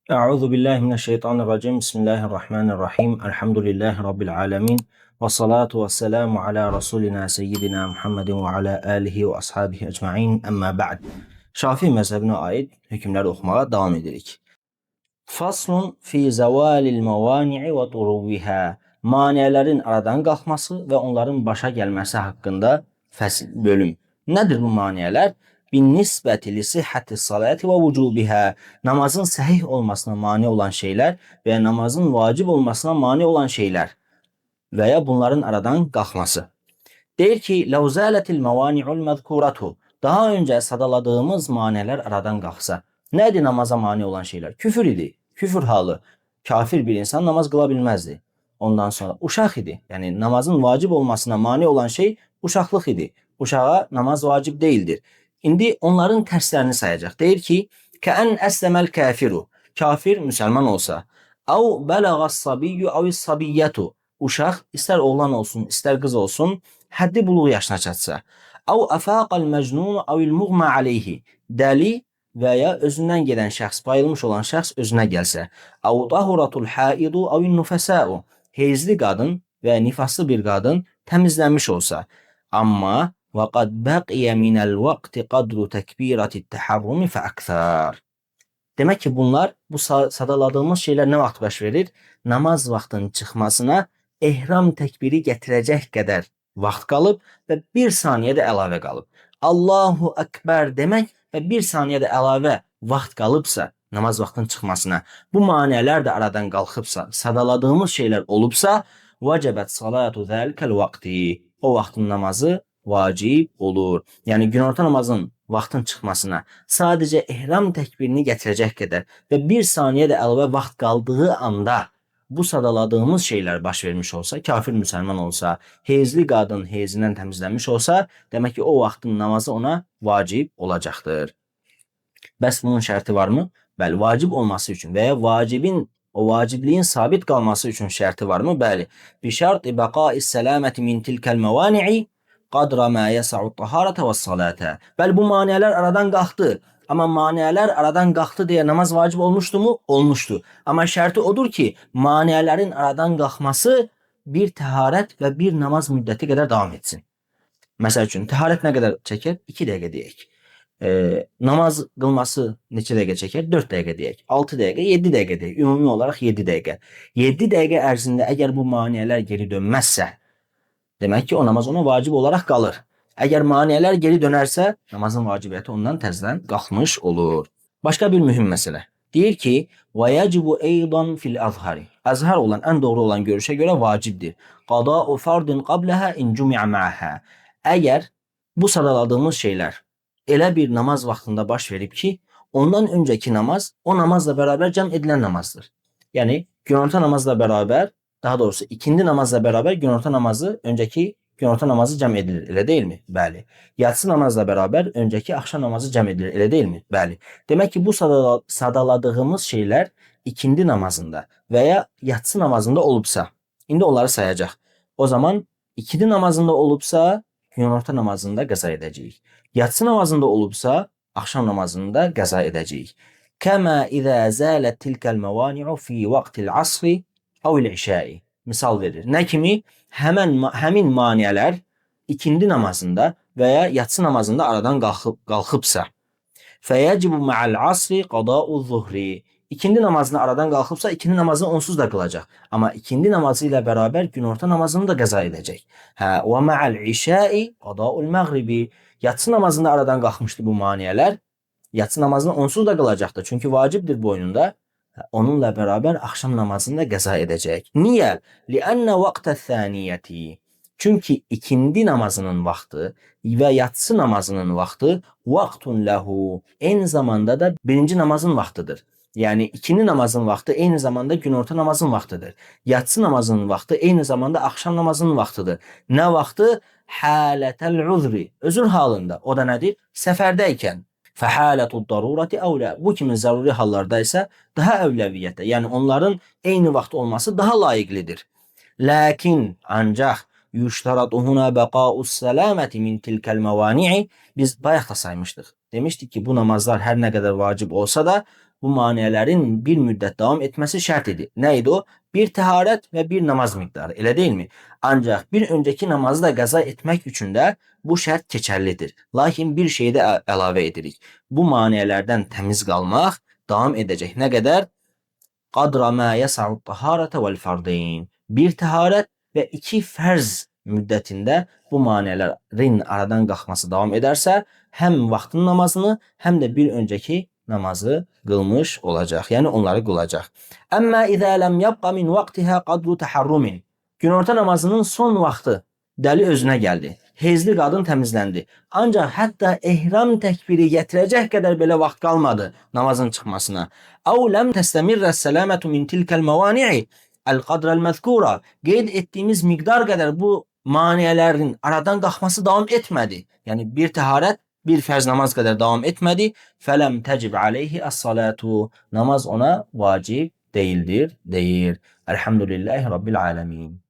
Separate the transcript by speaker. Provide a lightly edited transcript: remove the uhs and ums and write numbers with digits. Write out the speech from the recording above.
Speaker 1: Euzu billahi mineşşeytanirracim. Bismillahirrahmanirrahim. Elhamdülillahi rabbil alamin. Ve salatu vesselamu ala rasulina seyyidina Muhammedin ve ala alihi ve ashabihi ecmaîn. Amma ba'd. Şafii məzhəbinə aid hökmləri oxumağa davam edirik. Faslun fi zavalil mevani'i ve turuvviha. Maniyələrin aradan qalxması və onların başa gəlməsi haqqında fəsil bölüm. Nədir bu maniyələr? Bin-nisbəti li sihhati salati və vücubiha. Namazın səhih olmasına mane olan şeylər və ya namazın vacib olmasına mane olan şeylər və ya bunların aradan qalxması. Deyir ki, "Ləv zələtil mevani'ul məzkuratu." Daha öncə sadaladığımız maniyələr aradan qalxsa. Nədir namaza mane olan şeylər? Küfür idi. Küfür halı. Kafir bir insan namaz qıla bilməzdi. Ondan sonra uşaq idi. Yəni namazın vacib olmasına mane olan şey uşaqlıq idi. Uşağa namaz vacib değildir. İndi onların tərslərini sayacaq. Deyir ki, "Kən əsləməl kafiru." Kafir müsəlman olsa, "Əv bələğas sabiyyu əvis-sabiyyətu." Uşaq istər oğlan olsun, istər qız olsun, həddi buluğ yaşına çatsa. "Əv əfaqal məcnun əvil muğma aleyhi." Dəli və ya özündən gedən şəxs, bayılmış olan şəxs özünə gəlsə. "Əv tahuratul haidu əvin nufasa'u." Heyzli qadın və nifaslı bir qadın təmizlənmiş olsa. Amma və qad baqiya minəl vaqti qadru təkbiratit təharrumi fə əksər. Demək ki, bunlar, bu sadaladığımız şeylər nə vaxt baş verir? Namaz vaxtının çıxmasına ehram təkbiri gətirəcək qədər vaxt qalıb və bir saniyə də əlavə qalıb. Allahu Ekber demək və bir saniyə də əlavə vaxt qalıbsa namaz vaxtının çıxmasına, bu maniyələr də aradan qalxıbsa, sadaladığımız şeylər olubsa, vəcəbət salatu zəlikəl vaqti. O vaxtın namazı vacib olur. Yəni günorta namazın vaxtın çıxmasına sadəcə ehram təkbirini gətirəcək qədər və bir saniyə də əlavə vaxt qaldığı anda bu sadaladığımız şeylər baş vermiş olsa, kafir müsəlman olsa, heyzli qadın heyzindən təmizlənmiş olsa, demək ki, o vaxtın namazı ona vacib olacaqdır. Bəs bunun şərti varmı? Bəli, vacib olması üçün və ya o vacibliyin sabit qalması üçün şərti varmı? Bəli. Bi şərti bəqa'is salaməti min tilkəl mevani'i qadra ma yas'u taharata ve's-salata. Bəli, bu maniyələr aradan qalxdı. Amma maniyələr aradan qalxdı deyə namaz vacib olmuşdumu? Olmuşdu. Amma şərti odur ki, maniyələrin aradan qalxması bir təharət və bir namaz müddəti qədər davam etsin. Məsəl üçün, təharət nə qədər çəkər? 2 dəqiqə deyək. Namaz qılması neçə dəqiqə çəkər? 4 dəqiqə deyək. 6 dəqiqə, 7 dəqiqə deyək. Ümumi olaraq 7 dəqiqə. 7 dəqiqə ərzində əgər bu maniyələr geri dönməzsə, demək ki, o namaz ona vacib olaraq qalır. Əgər maniyələr geri dönərsə, namazın vacibiyyəti ondan təzədən qalxmış olur. Başqa bir mühüm məsələ. Deyir ki, وَيَجِبُ اَيْضًا فِي الْأَظْهَرِ. Əzhar olan, ən doğru olan görüşə görə vacibdir. قَضَاءُ فَرْضٍ قَبْلَهَا اِنْ جُمِعَ مَعَهَا. Əgər bu sadaladığımız şeylər elə bir namaz vaxtında baş verib ki, ondan öncəki namaz o namazla bərabər cəm edilən namazdır. Yəni, günorta namazla bərabər, daha doğrusu ikindi namazla bərabər günorta namazı, öncəki günorta namazı cəm edilir, elə deyilmi? Bəli. Yatsı namazla bərabər öncəki axşam namazı cəm edilir, elə deyilmi? Bəli. Demək ki, bu sadaladığımız şeylər ikindi namazında və ya yatsı namazında olubsa, indi onları sayacaq. O zaman ikindi namazında olubsa, günorta namazında qəza edəcəyik. Yatsı namazında olubsa, axşam namazında qəza edəcəyik. Kəmə izə zələt tilkəl mevani'u fi vaqtil asri əvil işai. Misal verir. Nə kimi? Həmin maniyələr ikindi namazında və ya yatsı namazında aradan qalxıbsa. Fəyəcibu ma'al asri qada'u zuhri. İkindi namazını aradan qalxıbsa, ikindi namazını onsuz da qılacaq. Amma ikindi namazı ilə bərabər günorta namazını da qəza edəcək. Və ma'al işai qada'ul məğribi. Yatsı namazında aradan qalxmışdı bu maniyələr. Yatsı namazını onsuz da qılacaqdır. Çünki vacibdir boynunda. Onunla bərabər axşam namazını da qəza edəcək. Niyə? Li'anna vaqtəs-saniyyəti. Çünki ikindi namazının vaxtı və yatsı namazının vaxtı vaqtun lahu. Eyni zamanda da birinci namazın vaxtıdır. Yəni ikindi namazın vaxtı eyni zamanda günorta namazın vaxtıdır. Yatsı namazının vaxtı eyni zamanda axşam namazının vaxtıdır. Nə vaxtı? Halətəl uzri. Özür halında. O da nədir? Səfərdəykən. Fəhaletud darurati əvlə. Bu kimi zəruri hallarda isə daha əvləviyyətdə, yəni onların eyni vaxt olması daha layiqlidir. Lakin ancaq yüştaratu huna bəqa'us salaməti min tilkəl mevani'i. Biz bayaq da saymışdıq. Demişdik ki, bu namazlar hər nə qədər vacib olsa da bu maniyelerin bir müddet devam etmesi şart idi. Neydi o? Bir taharet ve bir namaz miktarı. Öyle değil mi? Ancak bir önceki namazı da gaza etmek için de bu şart geçerlidir. Lakin bir şey de əlavə edirik. Bu maniyelerden temiz kalmak devam edecek. Ne kadar? Qadra ma yas'u taharete vel fardayn. Bir taharet ve iki ferz müddetinde bu manelerin aradan kalkması devam ederse hem vaktin namazını hem de bir önceki namazı kılmış olacak. Yani onları kılacak. Amma iza lem yabqa min vaktiha qadru taharrumin. Günorta namazının son vakti deli özüne geldi. Hezli kadın temizlendi. Ancak hatta ihram tekbiri getirecek kadar bile vakt kalmadı namazın çıkmasına. Ev lem testemirre selametu min tilkel mevani'i el kadrel mezkura. Qeyd ettiğimiz miktar kadar bu maniyelerin aradan kalkması devam etmedi. Yani bir taharet bir ferz namaz kadar devam etmedi. Felem tecib aleyhi es-salatu. Namaz ona vacip değildir, değil. Elhamdülillahi Rabbil alemin.